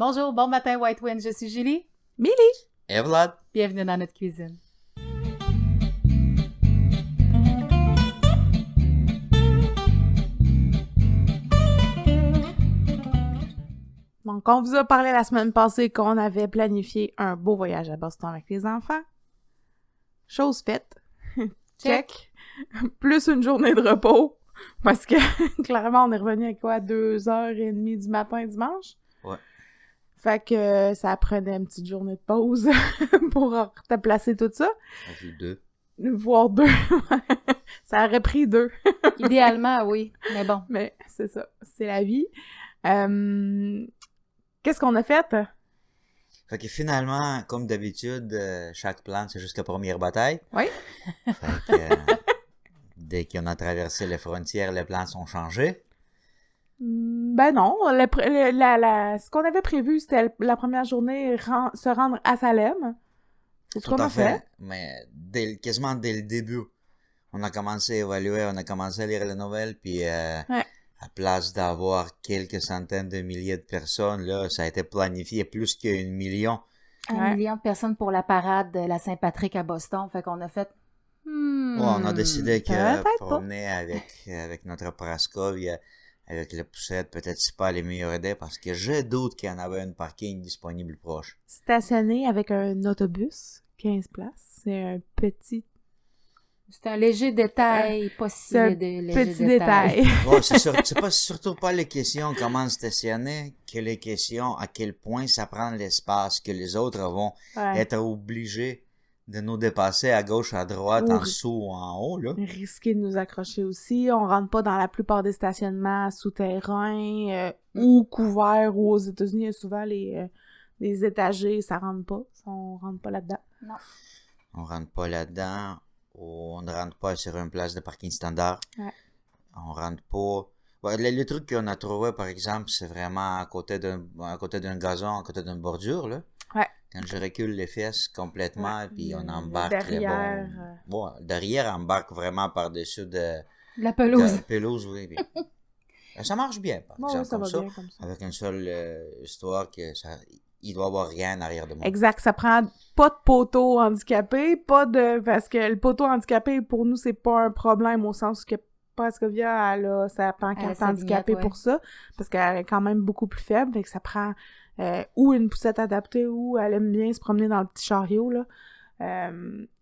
Bonjour, bon matin White Wind, je suis Julie. Milly! Et Vlad! Bienvenue dans notre cuisine. Donc, on vous a parlé la semaine passée qu'on avait planifié un beau voyage à Boston avec les enfants. Chose faite. Check. Plus une journée de repos. Parce que, clairement, on est revenu à quoi? 2h30 du matin dimanche? Ouais. Fait que ça prenait une petite journée de pause pour replacer tout ça. On fait 2. Voire 2. Ça aurait pris 2. Idéalement, oui, mais bon. Mais c'est ça, c'est la vie. Qu'est-ce qu'on a fait? Fait que finalement, comme d'habitude, chaque plan, c'est jusqu'à première bataille. Oui. Fait que dès qu'on a traversé les frontières, les plans sont changés. Ben non, ce qu'on avait prévu, c'était la première journée, se rendre à Salem. C'est ce Tout qu'on à a fait. fait. Mais quasiment dès le début, on a commencé à évaluer, on a commencé à lire les nouvelles, puis à place d'avoir quelques centaines de milliers de personnes, là, ça a été planifié plus qu'un million. 1 million de personnes pour la parade de la Saint-Patrick à Boston. Fait qu'on a fait... On a décidé que peut-être promener avec notre Praskovia, avec la poussette, peut-être c'est pas les meilleures idées parce que je doute qu'il y en avait un parking disponible proche. Stationné avec un autobus, 15 places. C'est un petit C'est un léger détail, pas si c'est un léger petit détail. Ouais, c'est surtout pas les questions comment stationner que les questions à quel point ça prend l'espace que les autres vont être obligés de nous dépasser à gauche, à droite, en dessous ou en haut, là. Risquer de nous accrocher aussi. On rentre pas dans la plupart des stationnements souterrains ou couverts, ou aux États-Unis, il y a souvent les étagers, ça rentre pas. On rentre pas là-dedans. Non. On rentre pas là-dedans. On ne rentre pas sur une place de parking standard. Ouais. On rentre pas... Ouais, le truc qu'on a trouvé, par exemple, c'est vraiment à côté d'un gazon, à côté d'une bordure, là. Ouais. Quand je recule les fesses complètement, puis on embarque derrière, les bons... Bon, derrière, on embarque vraiment par-dessus de La pelouse. la pelouse, oui. Bien. Ça marche bien, par exemple, ça comme va ça. bien comme ça. Avec une seule histoire que ça... Il doit y avoir rien en arrière de moi. Exact, ça prend pas de poteau handicapé, parce que le poteau handicapé, pour nous, c'est pas un problème au sens que Praskovia, elle a sa pancarte handicapée pour ça, parce qu'elle est quand même beaucoup plus faible, fait que ça prend ou une poussette adaptée, ou elle aime bien se promener dans le petit chariot, là,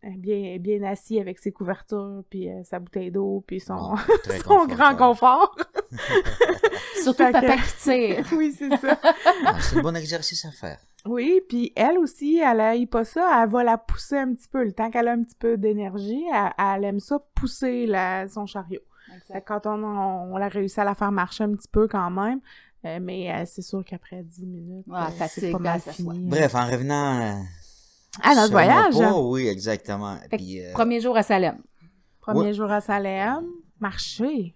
bien assis avec ses couvertures, puis sa bouteille d'eau, puis son grand confort. Surtout le papa qui tire. Oui, c'est ça. C'est un bon exercice à faire. Oui, puis elle aussi, elle haït pas ça, elle va la pousser un petit peu. Le temps qu'elle a un petit peu d'énergie, elle aime ça pousser son chariot. Quand on a réussi à la faire marcher un petit peu quand même, mais c'est sûr qu'après 10 minutes, c'est pas mal fini. Bref, en revenant à notre voyage. Oui, exactement. Puis, premier jour à Salem. Premier jour à Salem, marcher.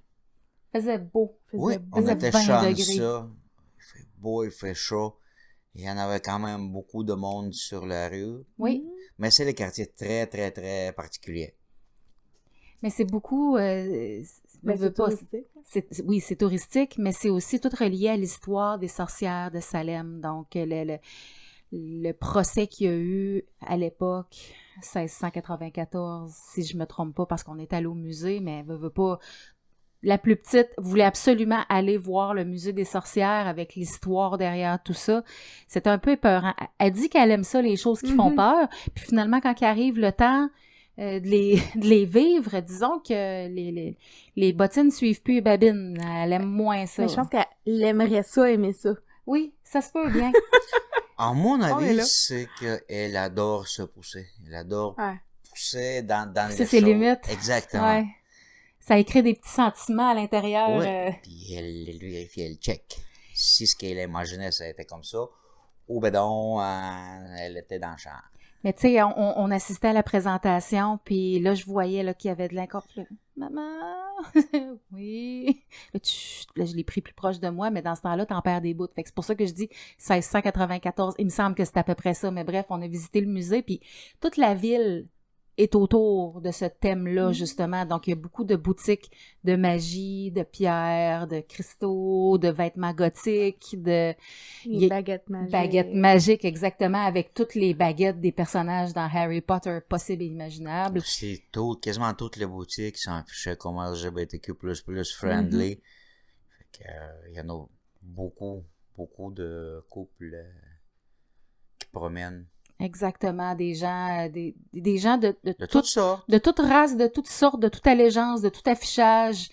Faisait beau. On était 20 chanceux. degrés. Il fait beau, il fait chaud. Il y en avait quand même beaucoup de monde sur la rue. Oui. Mais c'est des quartiers très, très, très particuliers. Mais c'est beaucoup... c'est touristique. Oui, c'est touristique, mais c'est aussi tout relié à l'histoire des sorcières de Salem. Donc, le procès qu'il y a eu à l'époque, 1694, si je me trompe pas, parce qu'on est allé au musée, mais veut pas... La plus petite voulait absolument aller voir le musée des sorcières avec l'histoire derrière tout ça. C'est un peu épeurant. Elle dit qu'elle aime ça, les choses qui font peur. Puis finalement, quand il arrive le temps de les vivre, disons que les bottines suivent plus les babines. Elle aime moins ça. Mais je pense qu'elle aimerait ça, aimer ça. Oui, ça se peut bien. À mon avis, c'est qu'elle adore se pousser. Elle adore pousser dans les choses. Ses limites. Exactement. Ouais. Ça écrit des petits sentiments à l'intérieur. Oui, puis elle vérifie, elle check. Si ce qu'elle imaginait, ça a été comme ça, ou ben donc, elle était dans le champ. Mais tu sais, on assistait à la présentation, puis là, je voyais là, qu'il y avait de l'incorpore. Maman! Oui! Là, je l'ai pris plus proche de moi, mais dans ce temps-là, t'en perds des bouts. Fait que c'est pour ça que je dis 1694. Il me semble que c'est à peu près ça. Mais bref, on a visité le musée, puis toute la ville est autour de ce thème-là, justement. Donc, il y a beaucoup de boutiques de magie, de pierres, de cristaux, de vêtements gothiques, Les baguettes magiques. Baguettes magiques, exactement, avec toutes les baguettes des personnages dans Harry Potter possibles et imaginables. C'est quasiment toutes les boutiques sont affichées comme LGBTQ++ friendly. Fait que, il y en a beaucoup de couples qui promènent. Exactement, des gens, des gens de toutes sortes. De toute race, de toutes sortes, de toute allégeance, de tout affichage,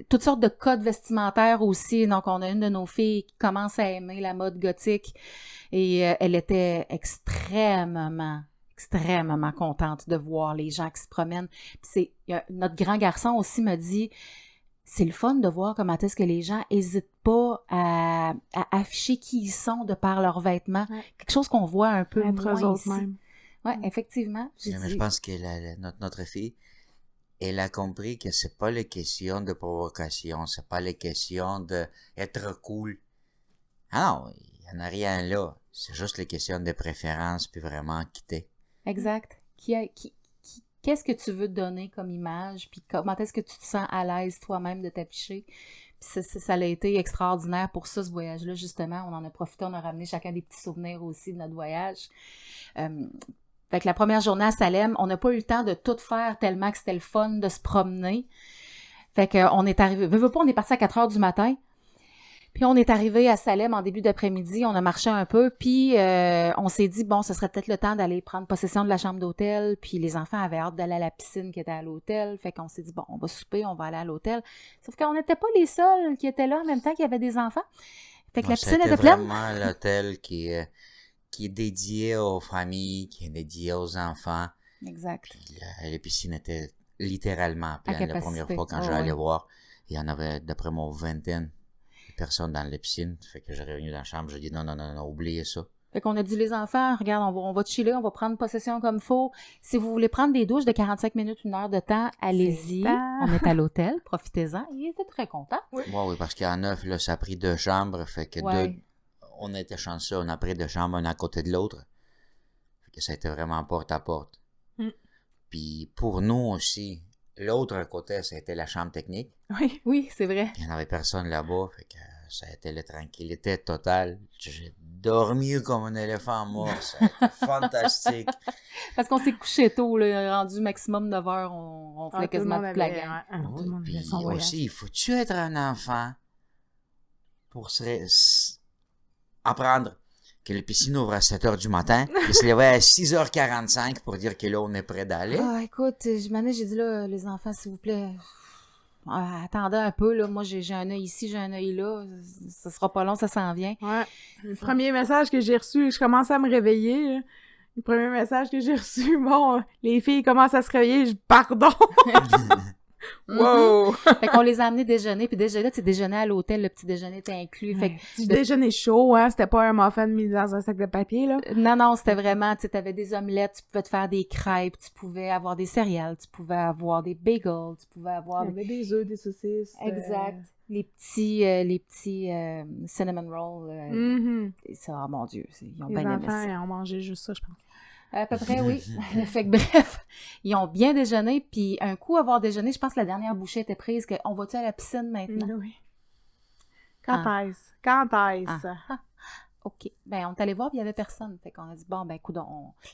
toutes sortes de codes vestimentaires aussi. Donc, on a une de nos filles qui commence à aimer la mode gothique et elle était extrêmement contente de voir les gens qui se promènent. Puis notre grand garçon aussi me dit, c'est le fun de voir comment est-ce que les gens n'hésitent pas à afficher qui ils sont de par leurs vêtements. Ouais. Quelque chose qu'on voit un peu entre eux autres même. Oui, effectivement. Mais je pense que notre fille, elle a compris que c'est pas les questions de provocation, c'est pas les questions d'être cool. Ah non, il n'y en a rien là. C'est juste les questions de préférence puis vraiment quitter. Exact. Qu'est-ce que tu veux donner comme image, puis comment est-ce que tu te sens à l'aise toi-même de t'afficher. Puis ça a été extraordinaire pour ça, ce voyage-là, justement. On en a profité, on a ramené chacun des petits souvenirs aussi de notre voyage. Fait que la première journée à Salem, on n'a pas eu le temps de tout faire tellement que c'était le fun de se promener. Fait qu'on est arrivé, on est parti à 4 heures du matin. Puis on est arrivé à Salem en début d'après-midi, on a marché un peu, puis on s'est dit, bon, ce serait peut-être le temps d'aller prendre possession de la chambre d'hôtel, puis les enfants avaient hâte d'aller à la piscine qui était à l'hôtel, fait qu'on s'est dit, bon, on va souper, on va aller à l'hôtel. Sauf qu'on n'était pas les seuls qui étaient là en même temps qu'il y avait des enfants. Fait que la piscine était pleine. C'est vraiment l'hôtel qui est dédié aux familles, qui est dédié aux enfants. Exact. Puis la piscine était littéralement pleine. La première fois quand j'allais voir, il y en avait, d'après moi, 20 personnes dans la piscine. Fait que j'ai revenu dans la chambre, j'ai dit non, oubliez ça. Fait qu'on a dit les enfants, regarde, on va chiller, on va prendre possession comme faut. Si vous voulez prendre des douches de 45 minutes, 1 heure de temps, allez-y. On est à l'hôtel, profitez-en. Il était très content. Oui, parce qu'à 9, là, ça a pris 2 chambres. Fait que on était chanceux, on a pris 2 chambres, un à côté de l'autre. Fait que ça a été vraiment porte à porte. Puis pour nous aussi, l'autre côté, ça a été la chambre technique. Oui, c'est vrai. Il n'y en avait personne là-bas, fait que ça a été la tranquillité totale. J'ai dormi comme un éléphant mort, ça a été fantastique. Parce qu'on s'est couché tôt, là, rendu maximum 9 heures, on faisait quasiment toute la gang. Puis aussi, il faut-tu être un enfant pour apprendre que la piscine ouvre à 7 heures du matin, et se lever à 6h45 pour dire que là, on est prêt d'aller? Ah, écoute, j'ai dit là, les enfants, s'il vous plaît, attendez un peu, là. Moi, j'ai un œil ici, j'ai un œil là. Ça sera pas long, ça s'en vient. Ouais. Le premier message que j'ai reçu, je commence à me réveiller, là. Le premier message que j'ai reçu, bon, les filles commencent à se réveiller, pardon! Wow! Fait qu'on les a amenés déjeuner, puis déjà là, tu sais, déjeuner à l'hôtel, le petit déjeuner était inclus. Fait que petit déjeuner chaud, hein, c'était pas un muffin mis dans un sac de papier, là. Non, c'était vraiment, tu sais, t'avais des omelettes, tu pouvais te faire des crêpes, tu pouvais avoir des céréales, tu pouvais avoir des bagels, tu pouvais avoir... Il y avait des œufs, des saucisses. Exact. Les petits cinnamon rolls. Ça, oh mon Dieu, ils ont bien aimé ça. Les enfants ont mangé juste ça, je pense. À peu près, oui. Fait que bref, ils ont bien déjeuné, puis un coup avoir déjeuné, je pense que la dernière bouchée était prise, qu'on va-tu à la piscine maintenant? Oui. Quand est-ce? OK. Ben, on est allé voir, puis il n'y avait personne. Fait qu'on a dit, bon, ben, écoute, le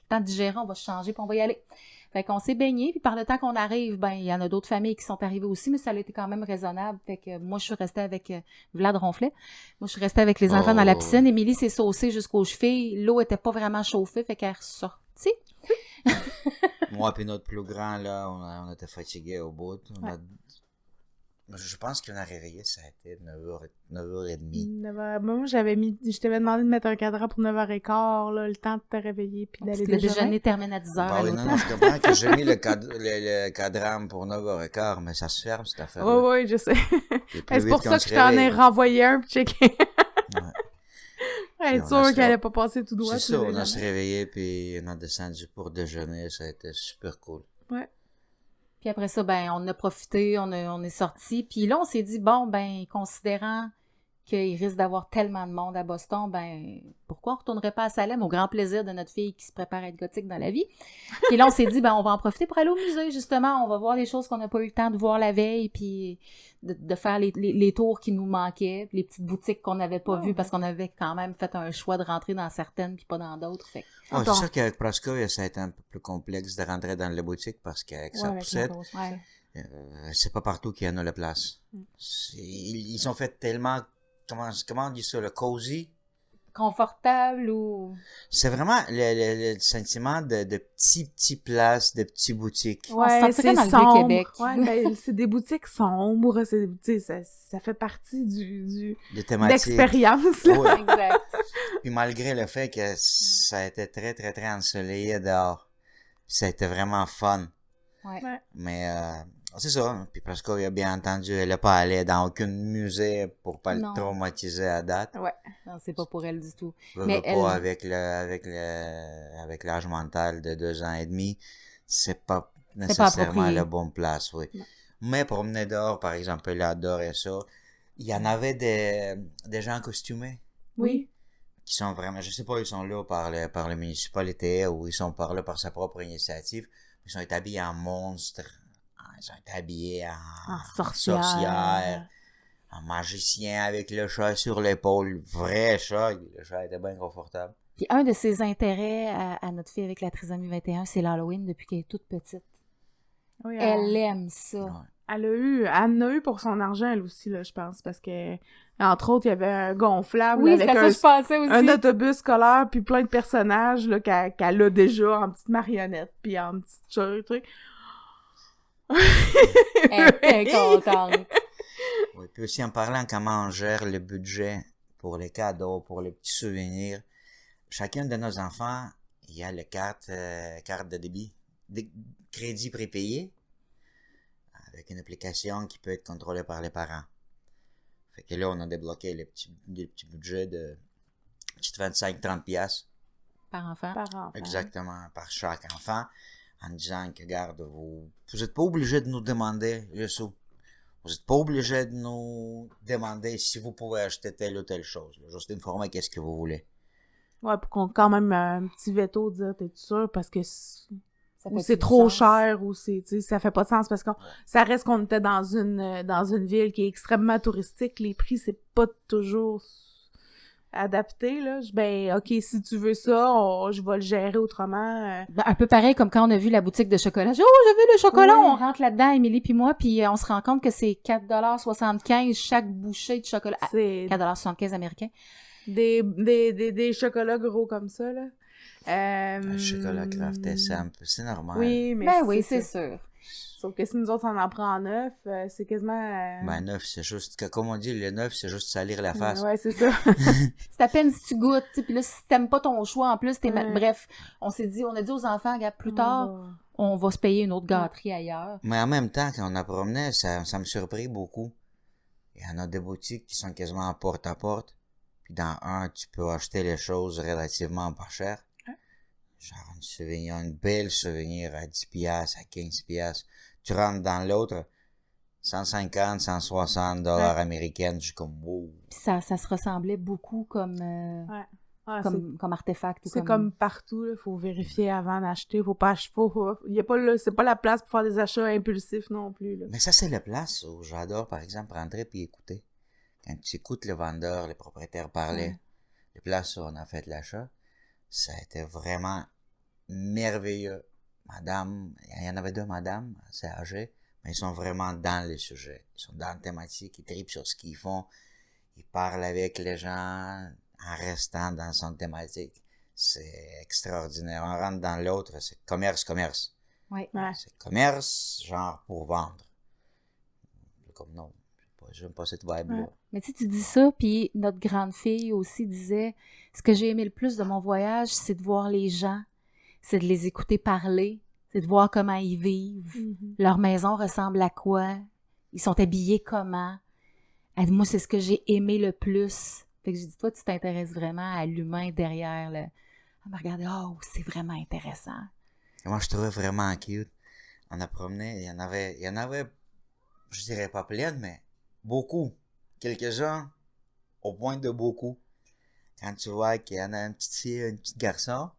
temps de digérer, on va se changer, puis on va y aller. Fait qu'on s'est baigné, puis par le temps qu'on arrive, ben, il y en a d'autres familles qui sont arrivées aussi, mais ça a été quand même raisonnable. Fait que moi, je suis restée avec Vlad Ronflet. Moi, je suis restée avec les enfants dans la piscine. Émilie s'est saucée jusqu'aux chevilles. L'eau était pas vraiment chauffée, fait qu'elle est ressortie. Moi puis notre plus grand, là, on était fatigués au bout. Je pense qu'on a réveillé, ça a été 9h30. 9h. Moi, je t'avais demandé de mettre un cadran pour 9h15, là, le temps de te réveiller puis d'aller déjeuner. Le déjeuner termine à 10h. Non, je comprends que j'ai mis le cadran pour 9h15, mais ça se ferme, cette affaire-là. Oui, je sais. C'est pour ça que je t'en ai renvoyé un puis checké. Être sûr qu'elle n'allait pas passer tout droit. C'est ça, on a se réveillé puis on a descendu pour déjeuner, ça a été super cool. Ouais. Puis après ça, ben, on a profité, on est sortis. Puis là, on s'est dit, bon, ben, considérant qu'il risque d'avoir tellement de monde à Boston, ben, pourquoi pourquoi on ne retournerait pas à Salem, au grand plaisir de notre fille qui se prépare à être gothique dans la vie. Puis là, on s'est dit, on va en profiter pour aller au musée, justement. On va voir les choses qu'on n'a pas eu le temps de voir la veille, puis de faire les tours qui nous manquaient, les petites boutiques qu'on n'avait pas vues, parce qu'on avait quand même fait un choix de rentrer dans certaines, puis pas dans d'autres. Fait. C'est sûr qu'avec Prosca, ça a été un peu plus complexe de rentrer dans les boutiques, parce qu'avec sa poussette, c'est pas partout qu'il y en a la place. Ils ont fait tellement, comment on dit ça, le cozy? Confortable ou... C'est vraiment le sentiment de petits places, de petites boutiques. Ouais, c'est dans sombre. Le Québec. Ouais, c'est des boutiques sombres, ça fait partie de l'expérience. Oui. Exact. Puis malgré le fait que ça a été très, très, très ensoleillé dehors, ça a été vraiment fun. Ouais. Mais c'est ça. Puis parce qu'il a bien entendu, elle n'est pas allée dans aucun musée pour pas le traumatiser à date. Ouais. Non, c'est pas pour elle du tout. Mais pas avec l'âge mental de 2 ans et demi, c'est pas nécessairement la bonne place, oui. Non. Mais promener dehors, par exemple, elle adorait ça. Il y en avait des gens costumés. Oui. Qui sont vraiment, je sais pas, ils sont là par la municipalité ou ils sont par là par sa propre initiative. Ils sont habillés en monstres. Ils sont habillés en sorcière, en magicien avec le chat sur l'épaule. Vrai chat. Le chat était bien confortable. Puis un de ses intérêts à notre fille avec la trisomie 21, c'est l'Halloween depuis qu'elle est toute petite. Oui, elle aime ça. Ouais. Elle en a eu pour son argent, elle aussi, là, je pense, parce que, entre autres, il y avait un gonflable avec un autobus scolaire, puis plein de personnages là, qu'elle a déjà en petite marionnette, puis en petite truc. Elle est contente. Oui, puis aussi en parlant comment on gère le budget pour les cadeaux, pour les petits souvenirs. Chacun de nos enfants, il y a la carte de débit, crédit prépayé, avec une application qui peut être contrôlée par les parents. Fait que là, on a débloqué les petits budgets de 25-30 piastres. Par enfant. Exactement, par chaque enfant, en disant que, regarde, vous n'êtes pas obligé de nous demander le sou. Vous n'êtes pas obligé de nous demander si vous pouvez acheter telle ou telle chose. Juste informer qu'est-ce que vous voulez. Ouais, pour qu'on ait quand même un petit veto de dire, t'es sûr, parce que ou c'est trop cher, ou ça fait pas de sens, parce que ça reste qu'on était dans une ville qui est extrêmement touristique, les prix, c'est pas toujours adapté, là. OK, si tu veux ça, je vais le gérer autrement. Un peu pareil comme quand on a vu la boutique de chocolat. J'ai vu le chocolat! Oui. On rentre là-dedans, Émilie puis moi, puis on se rend compte que c'est 4,75$ chaque bouchée de chocolat. C'est 4,75$ américains. Des chocolats gros comme ça, là. Un chocolat crafté simple, c'est normal. Oui, mais c'est sûr. Sauf que si nous autres, on en prend 9, c'est quasiment... 9, c'est juste, comme on dit, le 9, c'est juste salir la face. Ouais, c'est ça. C'est à peine si tu goûtes, puis là, si t'aimes pas ton choix, en plus, bref, on a dit aux enfants, regarde, plus tard, on va se payer une autre gâterie ailleurs. Mais en même temps, quand on a promené, ça me surprit beaucoup. Il y en a des boutiques qui sont quasiment porte à porte. Puis dans un, tu peux acheter les choses relativement pas chères. Genre une belle souvenir à 10 piastres, à 15 piastres. Tu rentres dans l'autre, 150, 160 dollars américains. Je suis comme, wow. Puis ça se ressemblait beaucoup comme artefact. C'est comme partout, il faut vérifier avant d'acheter. C'est pas la place pour faire des achats impulsifs non plus. Là. Mais ça, c'est la place où j'adore, par exemple, rentrer puis écouter. Quand tu écoutes le vendeur, les propriétaires parler, les places où on a fait l'achat, ça a été vraiment merveilleux. Madame, il y en avait 2 madames assez âgées, mais ils sont vraiment dans le sujet. Ils sont dans la thématique, ils tripent sur ce qu'ils font, ils parlent avec les gens en restant dans son thématique. C'est extraordinaire. On rentre dans l'autre, c'est commerce. Oui. C'est commerce, genre pour vendre. Comme non. J'aime pas cette vibe-là. Ouais. Mais tu dis ça, puis notre grande fille aussi disait, ce que j'ai aimé le plus de mon voyage, c'est de voir les gens, c'est de les écouter parler, c'est de voir comment ils vivent, leur maison ressemble à quoi, ils sont habillés comment. Elle dit, moi, c'est ce que j'ai aimé le plus. Fait que j'ai dit, toi, tu t'intéresses vraiment à l'humain derrière. Elle m'a regardé, c'est vraiment intéressant. Et moi, je trouvais vraiment cute. On a promené, il y en avait, je dirais pas plein, mais beaucoup. Quelques-uns, au point de beaucoup. quand tu vois qu'il y en a une petite fille, un petit garçon,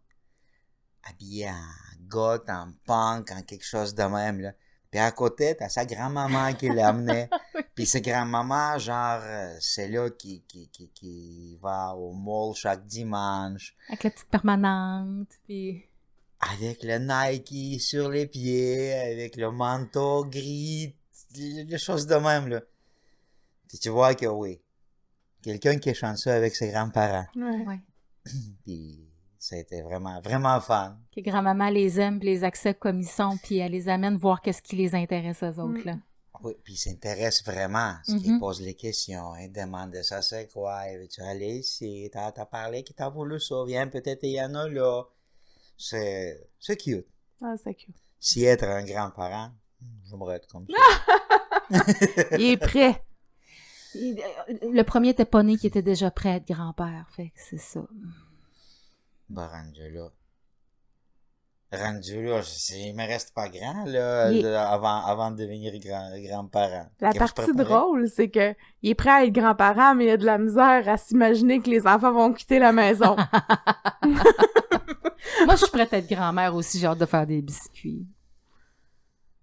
habillé en goth, en punk, en quelque chose de même, là. Puis à côté, t'as sa grand-maman qui l'amenait. Puis sa grand-maman, genre, c'est là qui va au mall chaque dimanche. Avec la petite permanente, puis... Avec le Nike sur les pieds, avec le manteau gris, les choses de même, là. Puis tu vois que oui, quelqu'un qui est chanceux avec ses grands-parents. Ouais. Puis ça a été vraiment, vraiment fun. Que grand-maman les aime, puis les accepte comme ils sont, puis elle les amène voir qu'est-ce qui les intéresse aux autres, là. Oui, puis il s'intéresse vraiment. Ce qu'il pose les questions, il demande ça c'est quoi, veux-tu aller ici, t'as parlé qui t'a voulu ça, viens, peut-être il y en a là. C'est cute. Ah, c'est cute. Si être un grand-parent, j'aimerais être comme ça. Il est prêt. Le premier était pas né qui était déjà prêt à être grand-père, fait que c'est ça. Ben, rendu là, il me reste pas grand, là, avant de devenir grand-parent. La partie drôle, c'est que il est prêt à être grand-parent, mais il a de la misère à s'imaginer que les enfants vont quitter la maison. Moi, je suis prête à être grand-mère aussi, j'ai hâte de faire des biscuits.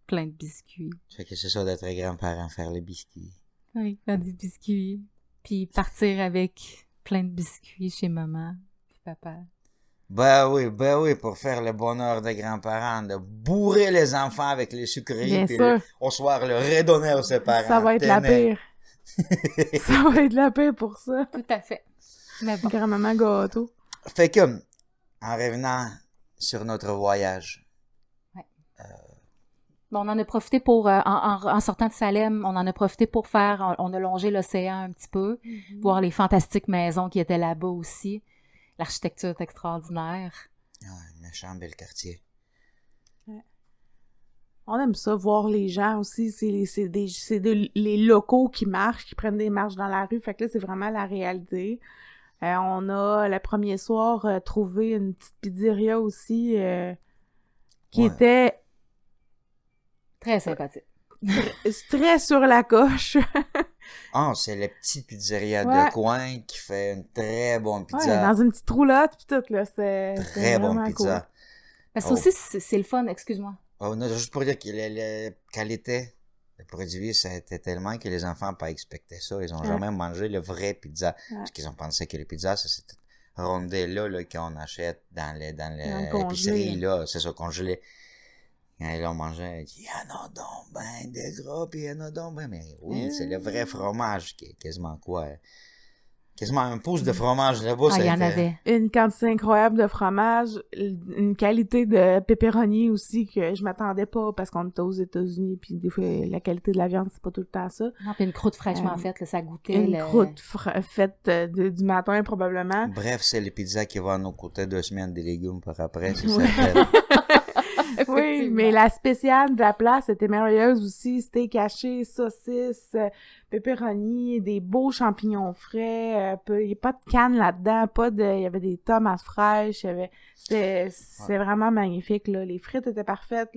Plein de biscuits. Fait que c'est ça d'être grand-parent, faire les biscuits. Oui, faire des biscuits. Puis partir avec plein de biscuits chez maman puis papa. Ben oui, pour faire le bonheur des grands-parents, de bourrer les enfants avec les sucreries, puis au soir, le redonner aux ses parents. Ça va être la pire. Ça va être la pire pour ça. Tout à fait. Mais bon. Grand-maman gâteau. Fait que, en revenant sur notre voyage. Ouais. Bon, on en a profité pour, en sortant de Salem, on en a profité pour on a longé l'océan un petit peu, voir les fantastiques maisons qui étaient là-bas aussi. L'architecture est extraordinaire. Ah, méchant bel quartier. Ouais. On aime ça, voir les gens aussi. C'est les locaux qui marchent, qui prennent des marches dans la rue. Fait que là, c'est vraiment la réalité. On a, le premier soir, trouvé une petite pizzeria aussi qui était... Très sympathique. Très sur la coche. Ah, c'est la petite pizzeria de coin qui fait une très bonne pizza. Ouais, dans une petite roulotte pis tout, là, c'est très bonne pizza. Cool. Parce que aussi, c'est le fun, excuse-moi. Oh, non, juste pour dire que la qualité des produits, ça a été tellement que les enfants n'ont pas expecté ça. Ils n'ont jamais mangé le vrai pizza. Parce qu'ils ont pensé que les pizzas, ça c'était rondelles là qu'on achète dans l'épicerie, là, c'est ça, congelé. Quand là, on mangeait, il y en a donc ben des gras, puis il y en a donc ben, mais oui, c'est le vrai fromage qui est quasiment quoi? Quasiment un pouce de fromage là-bas. Ah, il y en avait. Une quantité incroyable de fromage, une qualité de pepperoni aussi que je m'attendais pas parce qu'on était aux États-Unis, puis des fois, la qualité de la viande, c'est pas tout le temps ça. Non, puis une croûte fraîchement faite, là, ça goûtait. Une croûte faite du matin, probablement. Bref, c'est les pizzas qui vont nous coûter 2 semaines des légumes par après, c'est ça. Oui, mais la spéciale de la place était merveilleuse aussi. Steak haché, saucisses, pepperoni, des beaux champignons frais. Il n'y a pas de canne là-dedans, il y avait des tomates fraîches. C'est vraiment magnifique, là. Les frites étaient parfaites.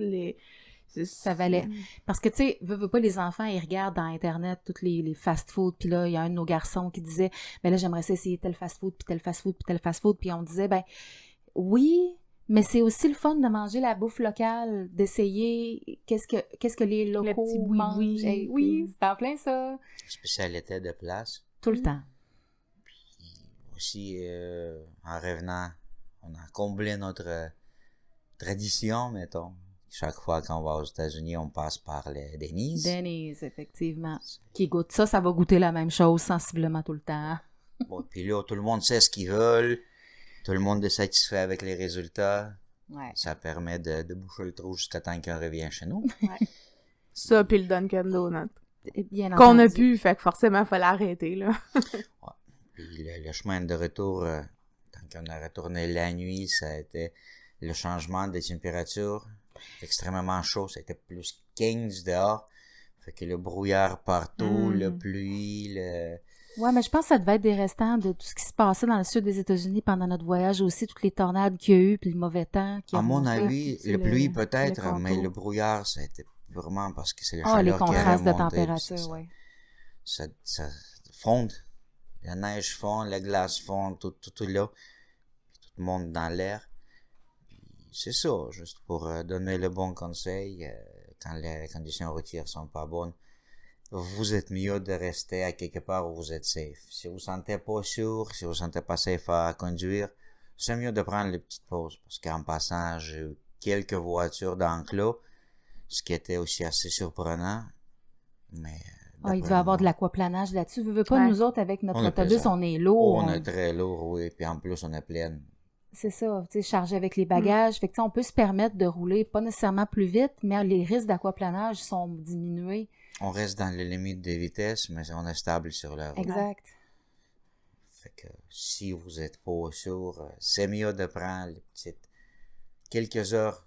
Ça valait. Parce que, tu sais, veux pas, les enfants, ils regardent dans Internet tous les fast-food, puis là, il y a un de nos garçons qui disait, ben là, j'aimerais essayer tel fast-food, puis tel fast-food, puis tel fast-food, puis on disait, ben oui, mais c'est aussi le fun de manger la bouffe locale, d'essayer qu'est-ce que les locaux mangent. Hey, oui, c'est en plein ça. Spécialité de place. Tout le temps. Puis aussi, en revenant, on a comblé notre tradition, mettons. Chaque fois qu'on va aux États-Unis, on passe par les Denny's. Denny's, effectivement. Qui goûte ça, ça va goûter la même chose sensiblement tout le temps. Bon, puis là, tout le monde sait ce qu'ils veulent. Tout le monde est satisfait avec les résultats. Ouais. Ça permet de boucher le trou jusqu'à temps qu'on revienne chez nous. Ouais. Ça, puis le Dunkin' Donut. Bien qu'on a pu, fait que forcément, il fallait arrêter, là. Ouais. Puis le chemin de retour, quand on a retourné la nuit, ça a été le changement des températures. Extrêmement chaud, c'était plus 15 dehors. Fait que le brouillard partout, la pluie, Ouais, mais je pense que ça devait être des restants de tout ce qui se passait dans le sud des États-Unis pendant notre voyage aussi, toutes les tornades qu'il y a eu, puis le mauvais temps. À mon avis, la pluie peut-être, mais le brouillard, ça a été vraiment parce que c'est le chaleur les qui a contrastes remonté, de température, oui. Ça fonde La neige fond, la glace fond, tout est là. Puis tout monte dans l'air. Puis c'est ça, juste pour donner le bon conseil, quand les conditions routières sont pas bonnes, vous êtes mieux de rester à quelque part où vous êtes safe. Si vous ne sentez pas sûr, si vous ne sentez pas safe à conduire, c'est mieux de prendre les petites pauses. Parce qu'en passant, j'ai eu quelques voitures d'enclos, ce qui était aussi assez surprenant. Mais il devait y avoir de l'aquaplanage là-dessus. Veux pas, nous autres, avec notre autobus, on est lourd. On est très lourd, oui. Puis en plus, on est plein. C'est ça, tu sais, chargé avec les bagages. Fait que, on peut se permettre de rouler, pas nécessairement plus vite, mais les risques d'aquaplanage sont diminués. On reste dans les limites de vitesse, mais on est stable sur la route. Exact. Fait que si vous n'êtes pas sûr, c'est mieux de prendre les petites quelques heures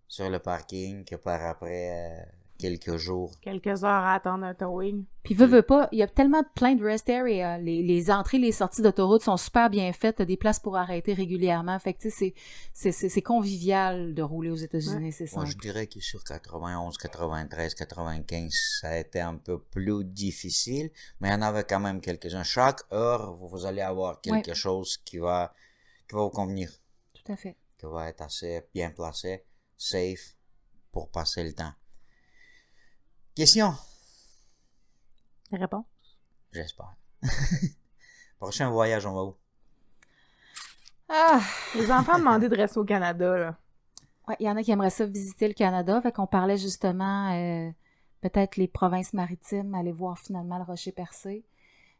sur le parking que par après quelques jours. Quelques heures à attendre un towing. Puis veux pas, il y a tellement plein de rest area. Les entrées, les sorties d'autoroute sont super bien faites. T'as des places pour arrêter régulièrement. Fait que tu sais, c'est convivial de rouler aux États-Unis, c'est ça. Moi, je dirais que sur 91, 93, 95, ça a été un peu plus difficile, mais il y en avait quand même quelques-uns. Chaque heure, vous allez avoir quelque chose qui va vous convenir. Tout à fait. Qui va être assez bien placé, safe, pour passer le temps. Question? Réponse? J'espère. Prochain voyage, on va où? Les enfants demandaient de rester au Canada, là. Ouais, il y en a qui aimeraient ça visiter le Canada. Fait qu'on parlait justement peut-être les provinces maritimes, aller voir finalement le Rocher Percé.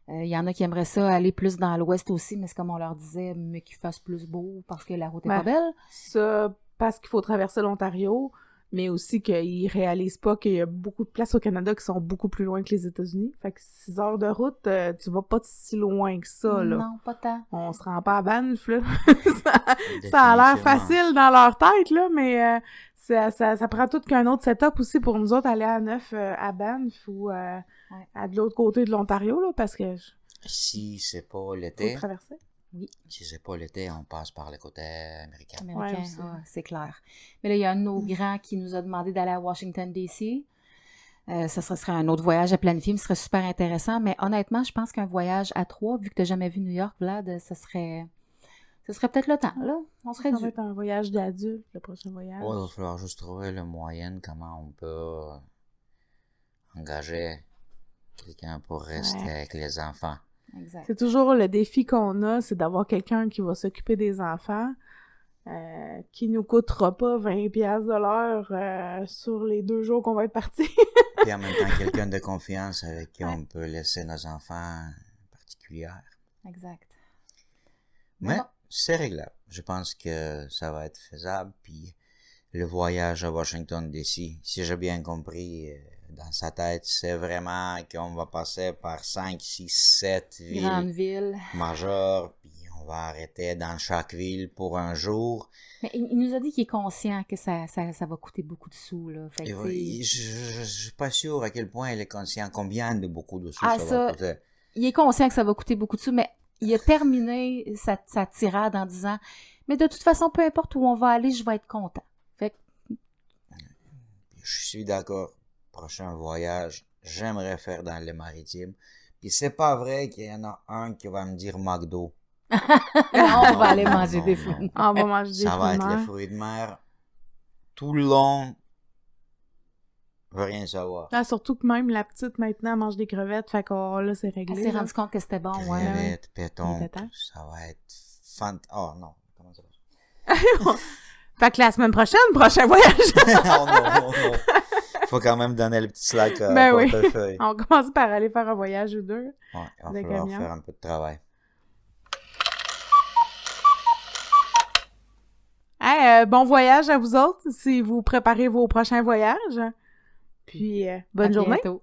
Il y en a qui aimeraient ça aller plus dans l'ouest aussi, mais c'est comme on leur disait, mais qu'il fasse plus beau parce que la route est pas belle. Ça, parce qu'il faut traverser l'Ontario, mais aussi qu'ils réalisent pas qu'il y a beaucoup de places au Canada qui sont beaucoup plus loin que les États-Unis. Fait que 6 heures de route, tu vas pas si loin que ça, là. Non, pas tant. On se rend pas à Banff, là. ça a l'air facile dans leur tête, là, mais ça prend tout qu'un autre setup aussi pour nous autres aller à Neuf, à Banff ou à de l'autre côté de l'Ontario, là, parce que... Si c'est pas l'été... Faut traverser. Oui. Si c'est pas l'été, on passe par le côté américain. C'est clair. Mais là, il y a un de nos grands qui nous a demandé d'aller à Washington, D.C. Ça serait un autre voyage à planifier, mais ce serait super intéressant. Mais honnêtement, je pense qu'un voyage à 3, vu que tu n'as jamais vu New York, Vlad, ce serait peut-être le temps, là. On serait Ça dû. va être un voyage d'adulte, le prochain voyage. Ouais, il va falloir juste trouver le moyen, comment on peut engager quelqu'un pour rester avec les enfants. Exact. C'est toujours le défi qu'on a, c'est d'avoir quelqu'un qui va s'occuper des enfants, qui nous coûtera pas 20$ de l'heure sur les 2 jours qu'on va être partis. Puis en même temps, quelqu'un de confiance avec qui on peut laisser nos enfants particuliers. Exact. Mais c'est réglable. Je pense que ça va être faisable. Puis le voyage à Washington D.C., si j'ai bien compris... dans sa tête, c'est vraiment qu'on va passer par 5, 6, 7 villes majeures, puis on va arrêter dans chaque ville pour un jour. Mais il nous a dit qu'il est conscient que ça va coûter beaucoup de sous, là. Fait que je suis pas sûr à quel point il est conscient combien de beaucoup de sous ça va coûter. Il est conscient que ça va coûter beaucoup de sous, mais il a terminé sa tirade en disant « Mais de toute façon, peu importe où on va aller, je vais être content. » Fait que... Je suis d'accord. Prochain voyage, j'aimerais faire dans les maritimes. Puis c'est pas vrai qu'il y en a un qui va me dire McDo. On va aller manger des fruits de mer. On va manger des fruits de mer. Ça va être les fruits de mer. Tout le long, je veux rien savoir. Ah, surtout que même la petite maintenant mange des crevettes, fait que là, c'est réglé. Elle s'est rendu compte que c'était bon, crevettes, pétanque, ça va être Oh non, comment ça va? Fait que la semaine prochaine, prochain voyage. Oh non. Faut quand même donner le petit slack à portefeuille. On commence par aller faire un voyage ou 2. Ouais, il va falloir faire un peu de travail. Hey, bon voyage à vous autres si vous préparez vos prochains voyages. Puis, bonne journée. Bientôt.